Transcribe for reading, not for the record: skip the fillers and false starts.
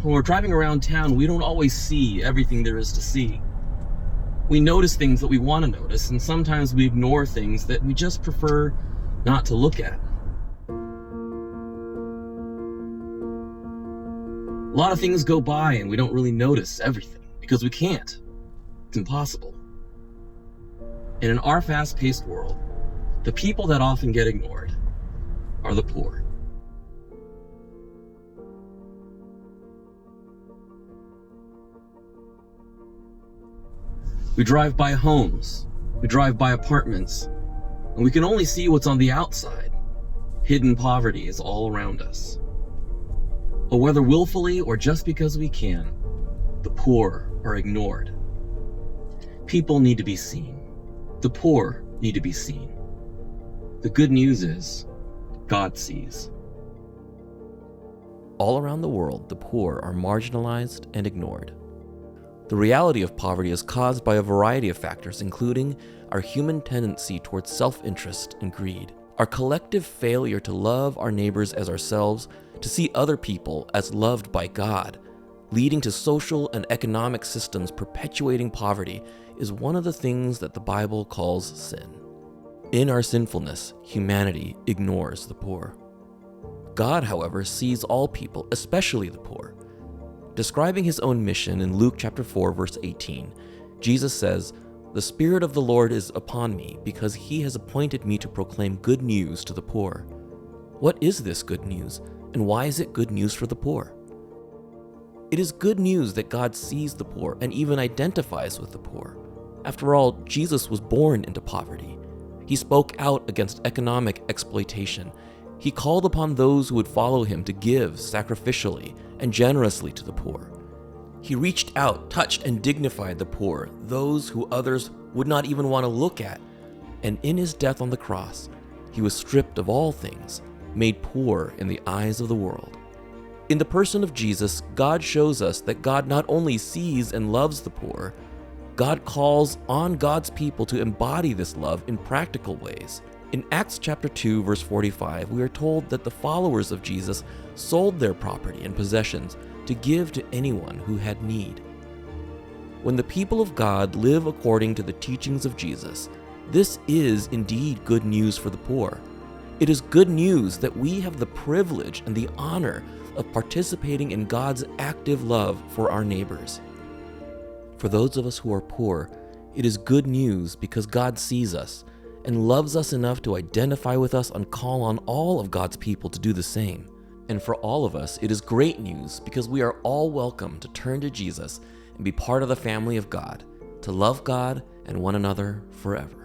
when we're driving around town, we don't always see everything there is to see. We notice things that we want to notice, and sometimes we ignore things that we just prefer not to look at. A lot of things go by and we don't really notice everything because we can't. It's impossible. And in our fast-paced world, the people that often get ignored are the poor. We drive by homes, we drive by apartments, and we can only see what's on the outside. Hidden poverty is all around us. But whether willfully or just because we can, the poor are ignored. People need to be seen. The poor need to be seen. The good news is, God sees. All around the world, the poor are marginalized and ignored. The reality of poverty is caused by a variety of factors, including our human tendency towards self-interest and greed, our collective failure to love our neighbors as ourselves, to see other people as loved by God, leading to social and economic systems perpetuating poverty, is one of the things that the Bible calls sin. In our sinfulness, humanity ignores the poor. God, however, sees all people, especially the poor. Describing his own mission in Luke chapter 4, verse 18, Jesus says, "The Spirit of the Lord is upon me, because he has appointed me to proclaim good news to the poor." What is this good news, and why is it good news for the poor? It is good news that God sees the poor and even identifies with the poor. After all, Jesus was born into poverty. He spoke out against economic exploitation. He called upon those who would follow him to give sacrificially and generously to the poor. He reached out, touched, and dignified the poor, those who others would not even want to look at. And in his death on the cross, he was stripped of all things, made poor in the eyes of the world. In the person of Jesus, God shows us that God not only sees and loves the poor, God calls on God's people to embody this love in practical ways. In Acts chapter 2, verse 45, we are told that the followers of Jesus sold their property and possessions to give to anyone who had need. When the people of God live according to the teachings of Jesus, this is indeed good news for the poor. It is good news that we have the privilege and the honor of participating in God's active love for our neighbors. For those of us who are poor, it is good news because God sees us and loves us enough to identify with us and call on all of God's people to do the same. And for all of us, it is great news because we are all welcome to turn to Jesus and be part of the family of God, to love God and one another forever.